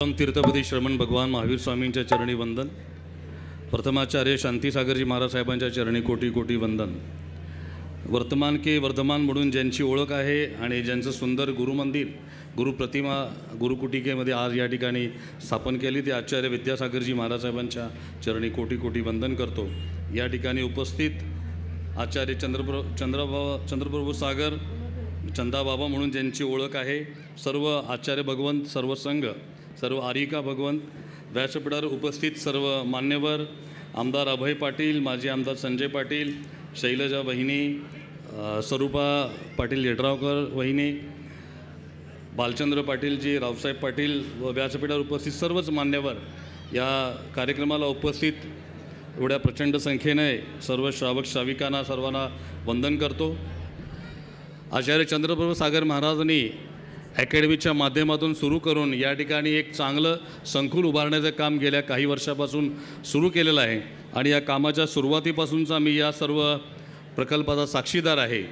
तीर्थपती श्रमण भगवान महावीर स्वामींच्या चरणी वंदन। प्रथमाचार्य शांतीसागरजी महाराज साहेबांच्या चरणी कोटी कोटी वंदन। वर्तमान के वर्धमान म्हणून ज्यांची ओळख आहे आणि ज्यांचं सुंदर गुरुमंदिर गुरुप्रतिमा गुरुकुटिकेमध्ये आज या ठिकाणी स्थापन केली ते आचार्य विद्यासागरजी महाराज साहेबांच्या चरणी कोटी कोटी वंदन करतो। या ठिकाणी उपस्थित आचार्य चंद्रप्रभू सागर चंदाबाबा म्हणून ज्यांची ओळख आहे, सर्व आचार्य भगवंत, सर्व संघ, सर्व आरिका भगवंत, व्यासपीठावर उपस्थित सर्व मान्यवर, आमदार अभय पाटील, माजी आमदार संजय पाटील, शैलजा वहिनी, स्वरूपा पाटील येड्रावकर वहिनी, बालचंद्र पाटीलजी, रावसाहेब पाटील व व्यासपीठावर उपस्थित सर्वच मान्यवर या कार्यक्रमाला उपस्थित एवढ्या प्रचंड संख्येने सर्व श्रावक श्राविकांना सर्वांना वंदन करतो। आचार्य चंद्रप्रभू सागर महाराजांनी अकॅडमीच्या माध्यमातून सुरू करून या ठिकाणी एक चांगलं संकुल उभारण्याचं काम गेल्या काही वर्षापासून सुरू केलेलं आहे आणि या कामाच्या सुरुवातीपासूनचा मी या सर्व प्रकल्पाचा साक्षीदार आहे।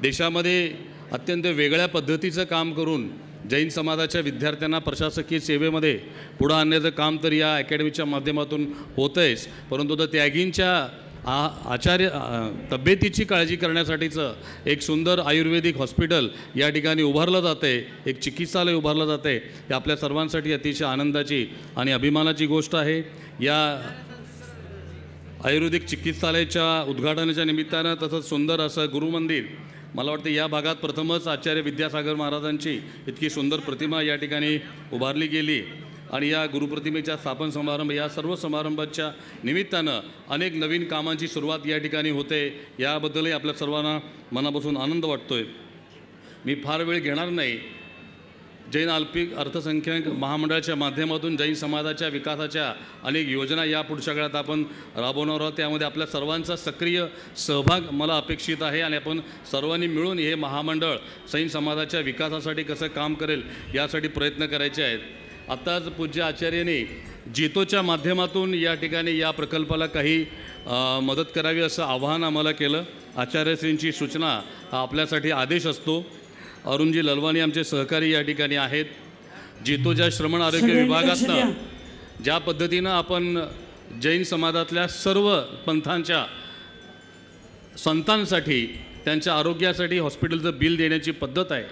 देशामध्ये अत्यंत वेगळ्या पद्धतीचं काम करून जैन समाजाच्या विद्यार्थ्यांना प्रशासकीय सेवेमध्ये पुढे आणण्याचं काम तर या अकॅडमीच्या माध्यमातून होतंच, परंतु त्या त्यागींच्या आचार्य तब्येतीची काळजी करण्यासाठीचं एक सुंदर आयुर्वेदिक हॉस्पिटल या ठिकाणी उभारलं जाते, एक चिकित्सालय उभारलं जाते। हे आपल्या सर्वांसाठी अतिशय आनंदाची आणि अभिमानाची गोष्ट आहे। या आयुर्वेदिक चिकित्सालयाच्या उद्घाटनाच्या निमित्तानं तसंच सुंदर असं गुरुमंदिर, मला वाटतं या भागात प्रथमच आचार्य विद्यासागर महाराजांची इतकी सुंदर प्रतिमा या ठिकाणी उभारली गेली आणि या गुरुप्रतिमेच्या स्थापन समारंभ या सर्व समारंभाच्या निमित्तानं अनेक नवीन कामांची सुरुवात या ठिकाणी होते। याबद्दलही आपल्या सर्वांना मनापासून आनंद वाटतोय। मी फार वेळ घेणार नाही। जैन अल्पिक अर्थसंख्याक महामंडळाच्या माध्यमातून जैन समाजाच्या विकासाच्या अनेक योजना या पुढच्या काळात आपण राबवणार आहोत। त्यामध्ये आपल्या सर्वांचा सक्रिय सहभाग मला अपेक्षित आहे आणि आपण सर्वांनी मिळून हे महामंडळ जैन समाजाच्या विकासासाठी कसं काम करेल यासाठी प्रयत्न करायचे आहेत। आत्ताच पूज्य आचार्यांनी जितोच्या माध्यमातून या ठिकाणी या प्रकल्पाला काही मदत करावी असं आवाहन आम्हाला केलं। आचार्यश्रींची सूचना हा आपल्यासाठी आदेश असतो। अरुणजी ललवाणी आमचे सहकारी या ठिकाणी आहेत। जितोच्या श्रमण आरोग्य विभागातनं ज्या पद्धतीनं आपण जैन समाजातल्या सर्व पंथांच्या संतांसाठी त्यांच्या आरोग्यासाठी हॉस्पिटलचं बिल देण्याची पद्धत आहे,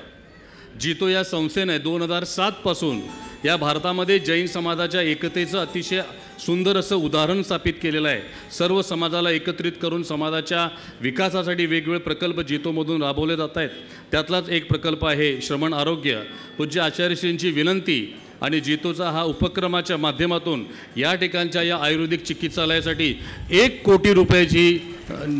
जितो या संस्थेने 2007 पासून या भारतामध्ये जैन समाजाच्या एकतेचं अतिशय सुंदर असं उदाहरण स्थापित केलेलं आहे। सर्व समाजाला एकत्रित करून समाजाच्या विकासासाठी वेगवेगळे प्रकल्प जितोमधून राबवले जात आहेत। त्यातलाच एक प्रकल्प आहे श्रमण आरोग्य। पूज्य आचार्यश्रींची विनंती आणि जितोचा हा उपक्रमाच्या माध्यमातून या ठिकाणच्या या आयुर्वेदिक चिकित्सालयासाठी 1 कोटी रुपयाची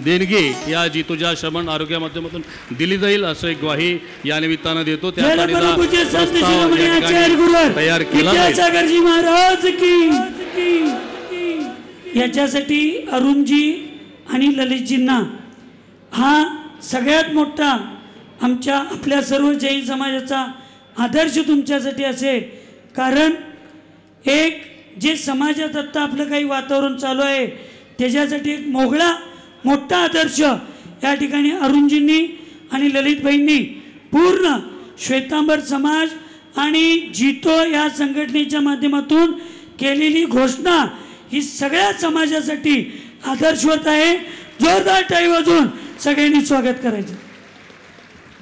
देणगी या जितोच्या श्रमण आरोग्या माध्यमातून दिली जाईल असं एक ग्वाही या निमित्तानं देतो। त्यासाठीचा प्रस्ताव या ठिकाणी तयार केला विद्यासागरजी महाराज की याच्यासाठी अरुणजी आणि ललितजींना हा सगळ्यात मोठा आपल्या सर्व जैन समाजाचा आदर्श तुमच्यासाठी असेल। कारण एक जे समाजात आत्ता आपलं काही वातावरण चालू आहे त्याच्यासाठी एक मोठा आदर्श या ठिकाणी अरुणजींनी आणि ललितभाईंनी पूर्ण श्वेतांबर समाज आणि जितो या संघटनेच्या माध्यमातून केलेली घोषणा ही सगळ्या समाजासाठी आदर्शवत आहे। जोरदार टाळी वाजवून सगळ्यांनी स्वागत करायचं।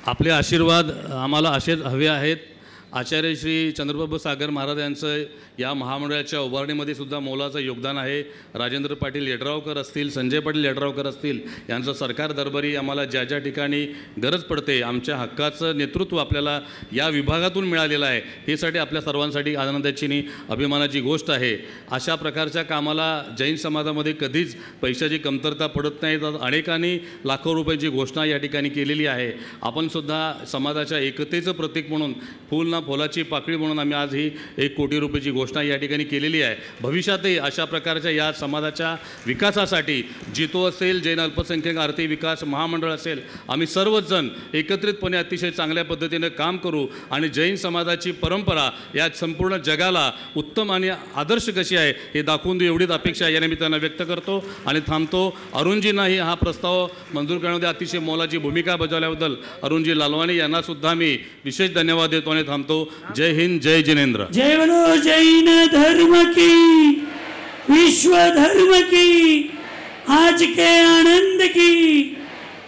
आपले आशीर्वाद आम्हाला असेच हवे आहेत। आचार्य श्री चंद्रप्रभू सागर महाराज यांचं या महामंडळाच्या उभारणीमध्ये सुद्धा मोलाचं योगदान आहे। राजेंद्र पाटील येड्रावकर असतील, संजय पाटील येड्रावकर असतील, यांचं सरकार दरबारी आम्हाला ज्या ज्या ठिकाणी गरज पडते आमच्या हक्काचं नेतृत्व आपल्याला या विभागातून मिळालेलं आहे। हे साठी आपल्या सर्वांसाठी आनंदाची आणि अभिमानाची गोष्ट आहे। अशा प्रकारच्या कामाला जैन समाजामध्ये कधीच पैशाची कमतरता पडत नाही। तर अनेकांनी लाखो रुपयाची घोषणा या ठिकाणी केलेली आहे। आपण सुद्धा समाजाच्या एकतेचं प्रतीक म्हणून फूल ना फुलाची पाकळी म्हणून आम्ही आज ही 1 कोटी रुपयाची घोषणा या ठिकाणी केलेली आहे। भविष्यातही अशा प्रकारच्या या समाजाच्या विकासासाठी जितो असेल, जैन अल्पसंख्याक आर्थिक विकास महामंडळ असेल, आम्ही सर्वच जण एकत्रितपणे अतिशय चांगल्या पद्धतीने काम करू आणि जैन समाजाची परंपरा या संपूर्ण जगाला उत्तम आणि आदर्श कशी आहे हे दाखवून देऊ एवढीच अपेक्षा या निमित्तानं व्यक्त करतो आणि थांबतो। अरुणजींनाही हा प्रस्ताव मंजूर करण्यामध्ये अतिशय मोलाची भूमिका बजावल्याबद्दल अरुणजी लालवाणी यांना सुद्धा मी विशेष धन्यवाद देतो आणि थांबतो। करतो. जय हिंद, जय जिनेंद्र. जय बोलो जैन धर्म की, विश्व धर्म की, आज के आनंद की.